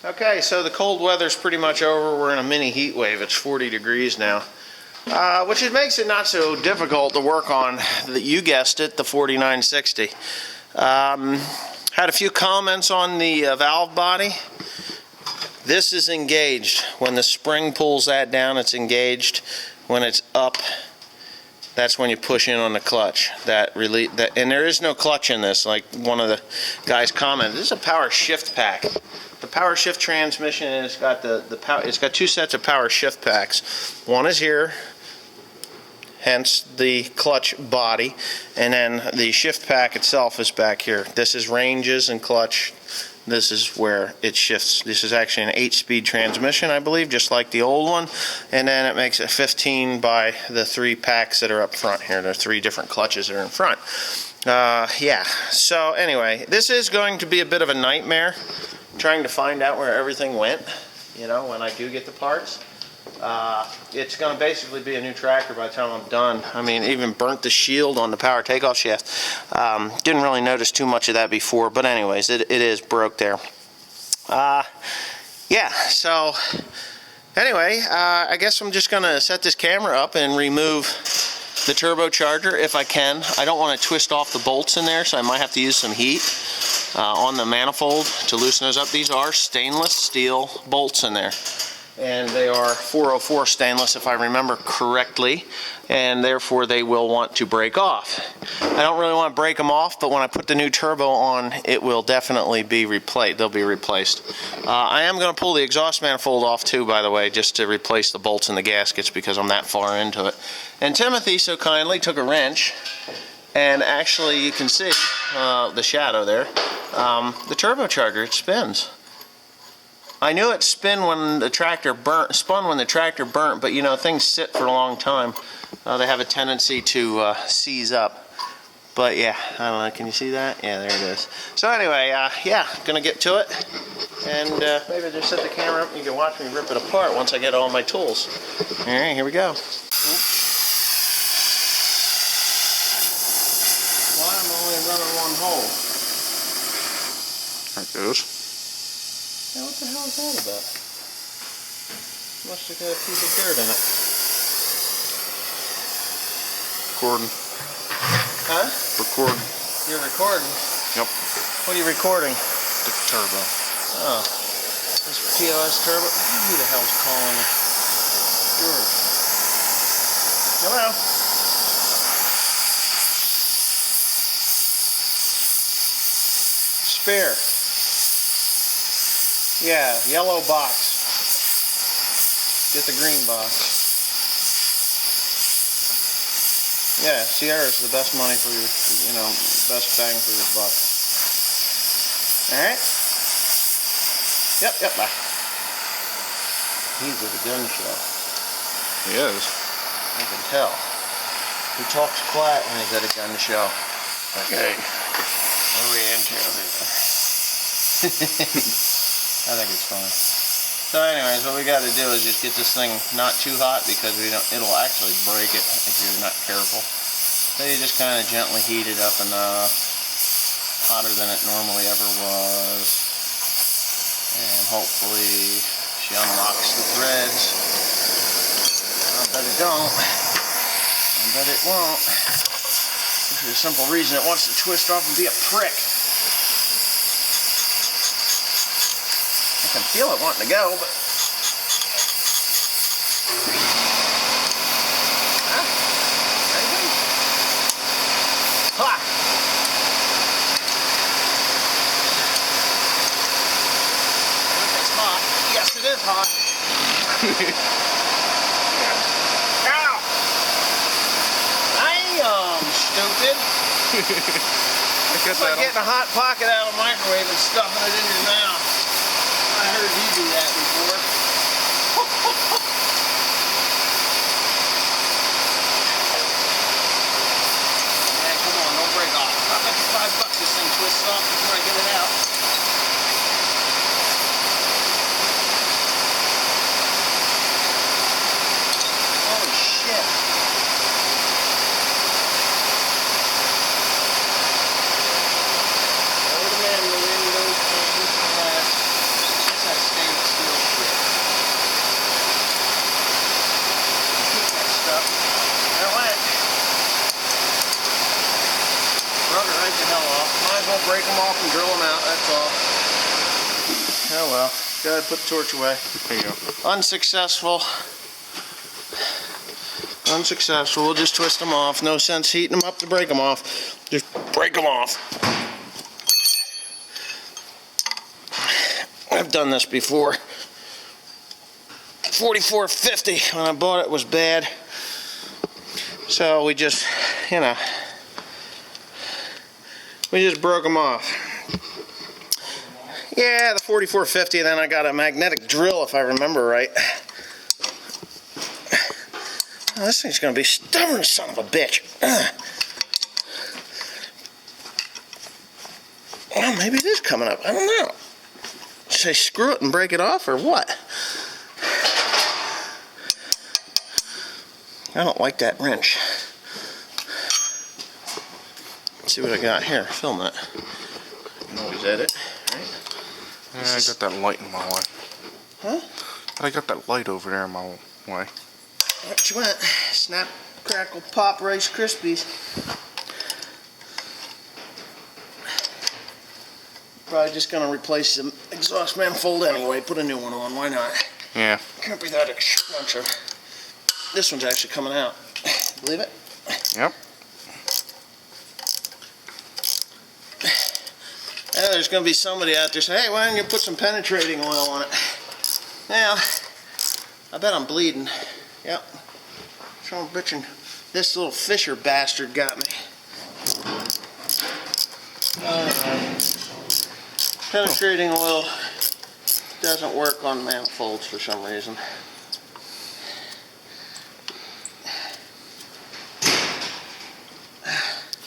Okay, so the cold weather's pretty much over. We're in a mini heat wave. It's 40 degrees now, which makes it not so difficult to work on. You guessed it, the 4960. Had a few comments on the valve body. This is engaged. When the spring pulls that down, it's engaged. When it's up, that's when you push in on the clutch. And there is no clutch in this, like one of the guys commented. This is a power shift pack. The power shift transmission, and it's got it's got two sets of power shift packs. One is here, hence the clutch body, and then the shift pack itself is back here. This is ranges and clutch. This is where it shifts. This is actually an 8-speed transmission, I believe, just like the old one. And then it makes it 15 by the 3 packs that are up front here. There are 3 different clutches that are in front. Yeah, so anyway, this is going to be a bit of a nightmare trying to find out where everything went, you know, when I do get the parts. It's going to basically be a new tractor by the time I'm done. I mean, even burnt the shield on the power takeoff shaft. Didn't really notice too much of that before, but anyways, it is broke there. Yeah, so anyway, I guess I'm just going to set this camera up and remove the turbocharger if I can. I don't want to twist off the bolts in there, so I might have to use some heat on the manifold to loosen those up. These are stainless steel bolts in there, and they are 404 stainless if I remember correctly, and therefore they will want to break off. I don't really want to break them off, but when I put the new turbo on, it will definitely be replaced. They'll be replaced. I am going to pull the exhaust manifold off too, by the way, just to replace the bolts and the gaskets because I'm that far into it. And Timothy so kindly took a wrench, and actually you can see the shadow there. The turbocharger, it spins. I knew it spun when the tractor burnt, but you know, things sit for a long time. They have a tendency to seize up. But yeah, I don't know, can you see that? Yeah, there it is. So anyway, yeah, gonna get to it. And maybe just set the camera up and you can watch me rip it apart once I get all my tools. Alright, here we go. Well, I'm only running one hole. There it goes. Now what the hell is that about? Must have got a piece of dirt in it. Recording. Huh? Recording. You're recording? Yep. What are you recording? The turbo. Oh. This POS turbo? Who the hell's calling me? George. Hello? Spare. Yeah, yellow box. Get the green box. Yeah, Sierra is the best money for your, you know, best bang for your buck. Alright? Yep, bye. He's at a gun show. He is. I can tell. He talks quiet when he's at a gun show. Okay. What are we into here? I think it's funny. So anyways, what we got to do is just get this thing not too hot because it'll actually break it if you're not careful. So you just kind of gently heat it up enough, hotter than it normally ever was. And hopefully she unlocks the threads. I bet it don't. I bet it won't. For the simple reason it wants to twist off and be a prick. I can feel it wanting to go, but... Huh? Anything? Ha! It's hot. Yes, it is hot. Ow! Damn, stupid. It's like getting a hot pocket out of the microwave and stuffing it in your mouth. I heard you do that before. Yeah, come on, don't break off. I'll bet you $5 this thing twists off before I get it out. Holy shit. Load them in, the windows and break them off and drill them out, that's all. Oh well, gotta put the torch away. There you go. Unsuccessful. Unsuccessful. We'll just twist them off. No sense heating them up to break them off. Just break them off. I've done this before. 4450 when I bought it was bad. So we just, you know, we just broke them off. Yeah, the 4450, then I got a magnetic drill if I remember right. Oh, this thing's gonna be stubborn, son of a bitch. Well, maybe it is coming up. I don't know. Should I screw it and break it off or what? I don't like that wrench. Let's see what I got here. Film that. You can always edit, right? Yeah, I got that light in my way. Huh? I got that light over there in my way. What you want? Snap, crackle, pop, Rice Krispies. Probably just gonna replace the exhaust manifold anyway. Put a new one on. Why not? Yeah. Can't be that expensive. This one's actually coming out. Believe it? Yep. Yeah, there's gonna be somebody out there saying, "Hey, why don't you put some penetrating oil on it?" Now, I bet I'm bleeding. Yep. So I'm bitching. This little Fisher bastard got me. Penetrating oil doesn't work on manifolds for some reason.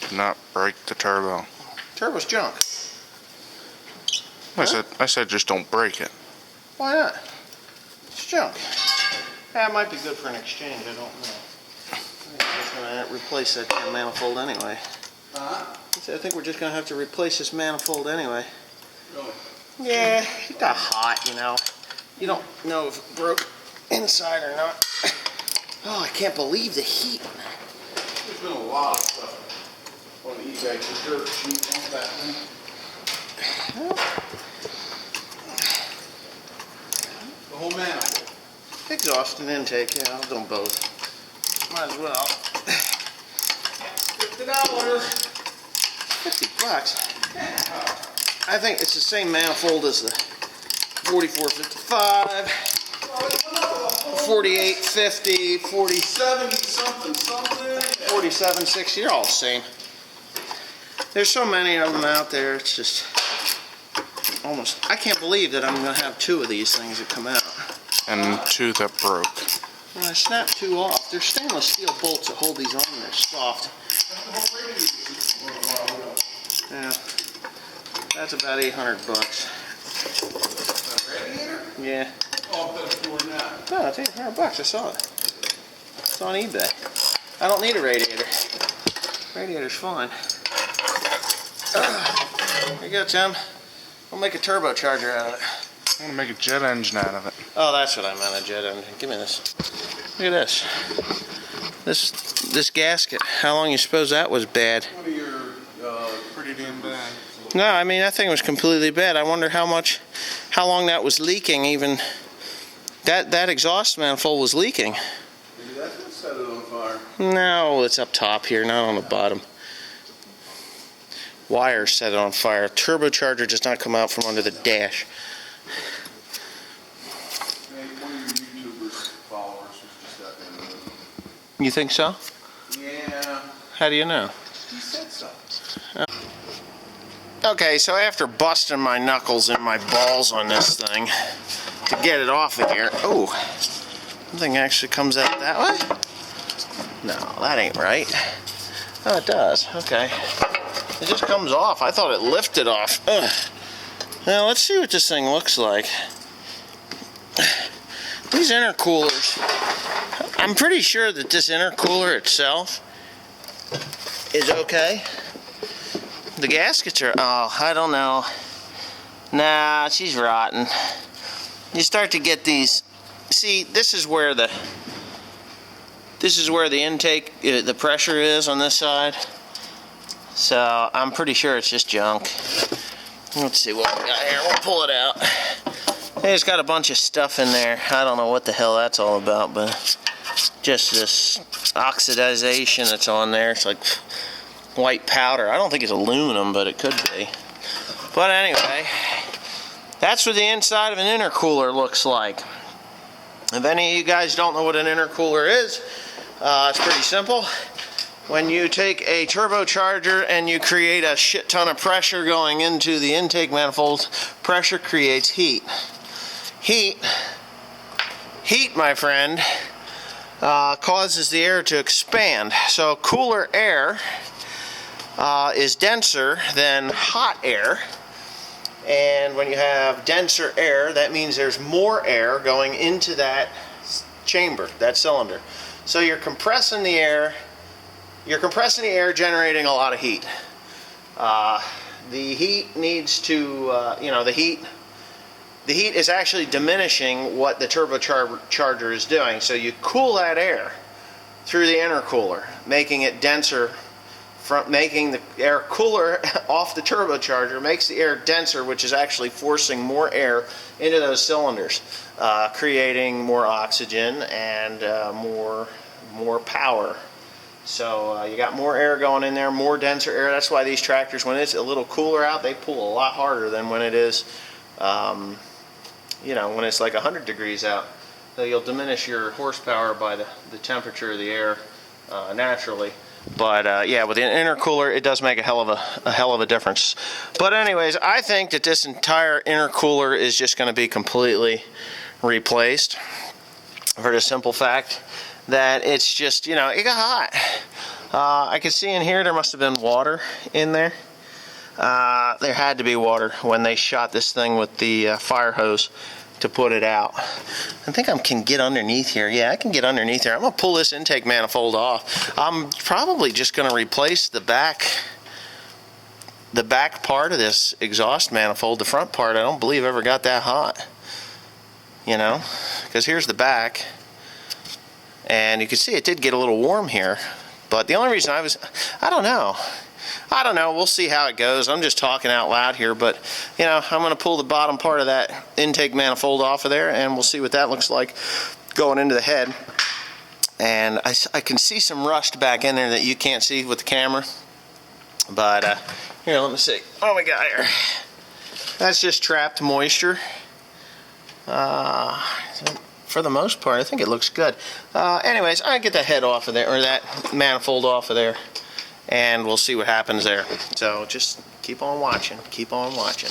Do not break the turbo. Turbo's junk. I said just don't break it. Why not? It's junk. Yeah, it might be good for an exchange, I don't know. I think we're just going to replace that damn manifold anyway. I think we're just going to have to replace this manifold anyway. Really? Yeah, it got hot, you know. You don't know if it broke inside or not. Oh, I can't believe the heat. There's been a lot of stuff on eBay for dirt cheap on that thing. The whole manifold. Exhaust and intake, yeah, I'll do them both. Might as well. $50. $50. I think it's the same manifold as the 4455, 4850, 70 something something. 4760, you're all the same. There's so many of them out there, it's just almost, I can't believe that I'm going to have two of these things that come out. And two that broke. Well, I snapped two off. They're stainless steel bolts that hold these on, and they're soft. Yeah. That's about $800. Radiator? Yeah. Oh, that's more than that. No, it's $800. I saw it. It's on eBay. I don't need a radiator. Radiator's fine. There you go, Tim. We'll make a turbocharger out of it. I want to make a jet engine out of it. Oh, that's what I meant, a jet engine. Give me this. Look at this. This gasket. How long you suppose that was bad? One of your pretty damn bad. No, I mean, that thing was completely bad. I wonder how long that was leaking even. That exhaust manifold was leaking. Maybe that's what set it on fire. No, it's up top here, not on the bottom. Wires set it on fire. Turbocharger does not come out from under the dash. Maybe one of your YouTubers followers was just that damn good. You think so? Yeah. How do you know? He said so. Okay, so after busting my knuckles and my balls on this thing to get it off of here, oh, the thing actually comes out that way? No, that ain't right. Oh, it does. Okay. It just comes off. I thought it lifted off. Ugh. Now, let's see what this thing looks like. These intercoolers, I'm pretty sure that this intercooler itself is okay. The gaskets are, oh, I don't know. Nah, she's rotten. You start to get these, see, this is where the intake, the pressure is on this side. So I'm pretty sure it's just junk. Let's see what we got here. We'll pull it out. It's got a bunch of stuff in there. I don't know what the hell that's all about, but just this oxidization that's on there. It's like white powder. I don't think it's aluminum, but it could be. But anyway, that's what the inside of an intercooler looks like. If any of you guys don't know what an intercooler is, it's pretty simple. When you take a turbocharger and you create a shit ton of pressure going into the intake manifold, pressure creates heat. Heat, my friend, causes the air to expand. So cooler air is denser than hot air. And when you have denser air, that means there's more air going into that chamber, that cylinder. So you're compressing the air. You're compressing the air, generating a lot of heat. The heat needs to, the heat is actually diminishing what the turbocharger is doing. So you cool that air through the intercooler, making it denser, making the air cooler off the turbocharger, makes the air denser, which is actually forcing more air into those cylinders, creating more oxygen and more power. So you got more air going in there, more denser air. That's why these tractors, when it's a little cooler out, they pull a lot harder than when it is, when it's like 100 degrees out. So you'll diminish your horsepower by the temperature of the air naturally. But yeah, with an intercooler, it does make a hell of a difference. But anyways, I think that this entire intercooler is just going to be completely replaced for the simple fact that it's just, it got hot. I can see in here there must have been water in there. There had to be water when they shot this thing with the fire hose to put it out. I think I can get underneath here. Yeah, I can get underneath here. I'm going to pull this intake manifold off. I'm probably just going to replace the back part of this exhaust manifold. The front part, I don't believe ever got that hot. Because here's the back. And you can see it did get a little warm here. But the only reason I don't know. We'll see how it goes. I'm just talking out loud here, but I'm going to pull the bottom part of that intake manifold off of there, and we'll see what that looks like going into the head. And I can see some rust back in there that you can't see with the camera. But here, let me see. What do we got here? That's just trapped moisture. For the most part, I think it looks good. Anyways, I get that head off of there, or that manifold off of there. And we'll see what happens there. So just keep on watching. Keep on watching.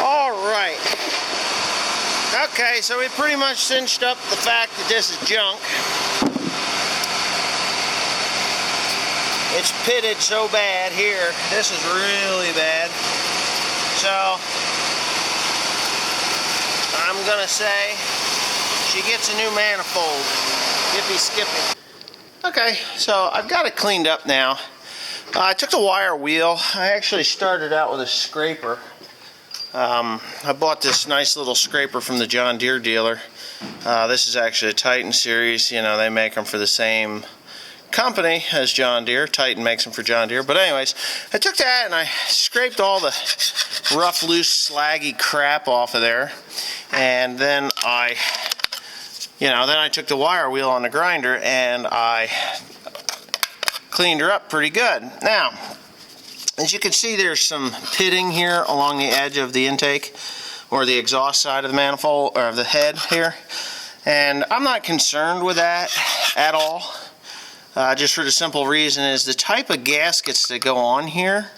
Alright. Okay, so we pretty much cinched up the fact that this is junk. It's pitted so bad here. This is really bad. So, I'm gonna say she gets a new manifold. Yippee skippy. Okay, so I've got it cleaned up now. I took the wire wheel. I actually started out with a scraper. I bought this nice little scraper from the John Deere dealer. This is actually a Titan series. You know, they make them for the same company as John Deere. Titan makes them for John Deere. But anyways, I took that and I scraped all the rough, loose, slaggy crap off of there. And then I took the wire wheel on the grinder and I cleaned her up pretty good. Now, as you can see, there's some pitting here along the edge of the intake or the exhaust side of the manifold or the head here. And I'm not concerned with that at all. Just for the simple reason is the type of gaskets that go on here,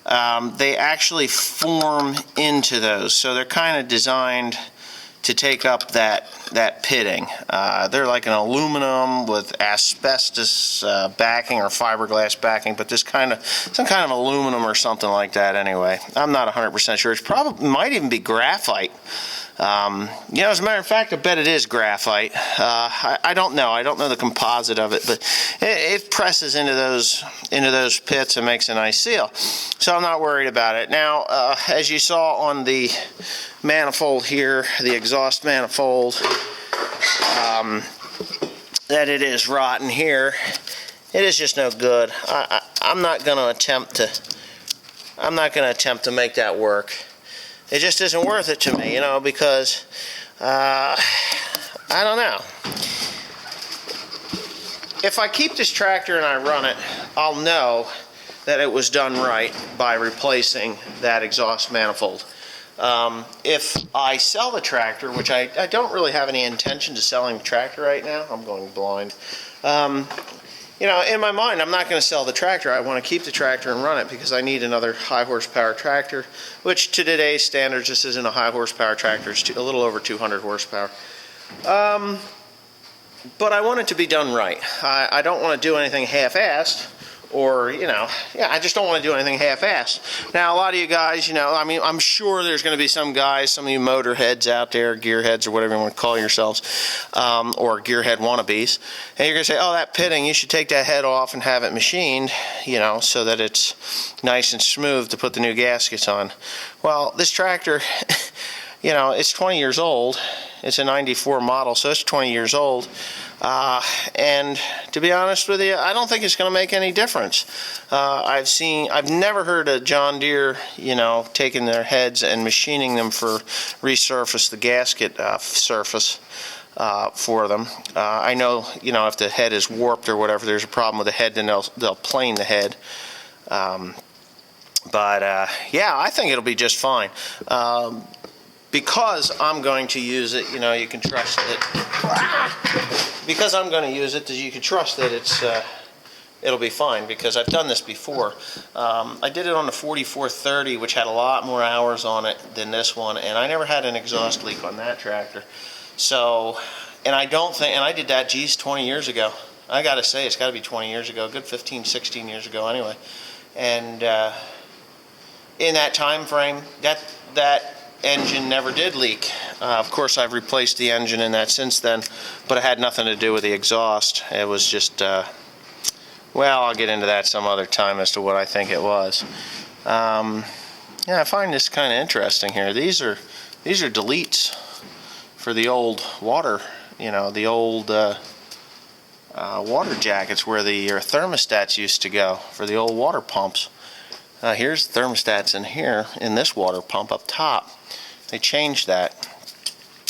they actually form into those. So they're kind of designed to take up that pitting. They're like an aluminum with asbestos backing or fiberglass backing, but some kind of aluminum or something like that anyway. I'm not 100% sure. It probably might even be graphite. As a matter of fact, I bet it is graphite. I don't know. I don't know the composite of it, but it presses into those pits and makes a nice seal. So I'm not worried about it. Now, as you saw on the manifold here, the exhaust manifold, that it is rotten here. It is just no good. I'm not going to attempt to make that work. It just isn't worth it to me, because I don't know. If I keep this tractor and I run it, I'll know that it was done right by replacing that exhaust manifold. If I sell the tractor, which I don't really have any intention to selling the tractor right now, I'm going blind. In my mind, I'm not going to sell the tractor. I want to keep the tractor and run it because I need another high horsepower tractor, which to today's standards, this isn't a high horsepower tractor. It's a little over 200 horsepower. But I want it to be done right. I don't want to do anything half-assed. Or, I just don't want to do anything half-assed. Now, a lot of you guys, I'm sure there's going to be some guys, some of you motorheads out there, gearheads or whatever you want to call yourselves, or gearhead wannabes, and you're going to say, oh, that pitting, you should take that head off and have it machined, so that it's nice and smooth to put the new gaskets on. Well, this tractor, it's 20 years old. It's a 94 model, so it's 20 years old. And to be honest with you, I don't think it's going to make any difference. I've never heard of John Deere, taking their heads and machining them for resurface the gasket surface for them. I know, if the head is warped or whatever, there's a problem with the head, then they'll plane the head. Yeah, I think it'll be just fine. Because I'm going to use it, you can trust that. Because I'm going to use it, you can trust that it'll be fine. Because I've done this before. I did it on the 4430, which had a lot more hours on it than this one, and I never had an exhaust leak on that tractor. So, and I did that, 20 years ago. I got to say, it's got to be 20 years ago, a good 15, 16 years ago, anyway. And in that time frame, that engine never did leak. Of course, I've replaced the engine in that since then, but it had nothing to do with the exhaust. It was just, well, I'll get into that some other time as to what I think it was. Yeah, I find this kind of interesting here. These are deletes for the old water, the old water jackets where your thermostats used to go for the old water pumps. Here's thermostats in here in this water pump up top. They changed that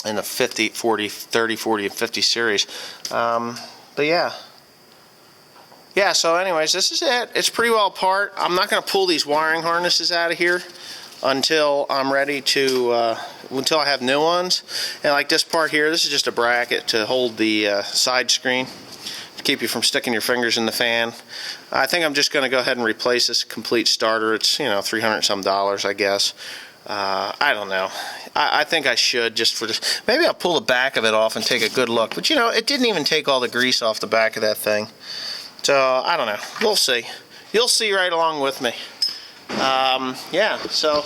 in the 50, 40, 30, 40, and 50 series. But yeah. Yeah, so anyways, this is it. It's pretty well apart. I'm not going to pull these wiring harnesses out of here until I'm ready to, until I have new ones. And like this part here, this is just a bracket to hold the side screen to keep you from sticking your fingers in the fan. I think I'm just going to go ahead and replace this complete starter. It's, $300 some, I guess. I don't know. I think I should just for this. Maybe I'll pull the back of it off and take a good look. But it didn't even take all the grease off the back of that thing. So I don't know. We'll see. You'll see right along with me. Yeah. So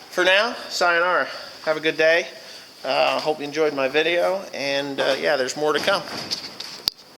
for now, sayonara. Have a good day. Hope you enjoyed my video. And yeah, there's more to come.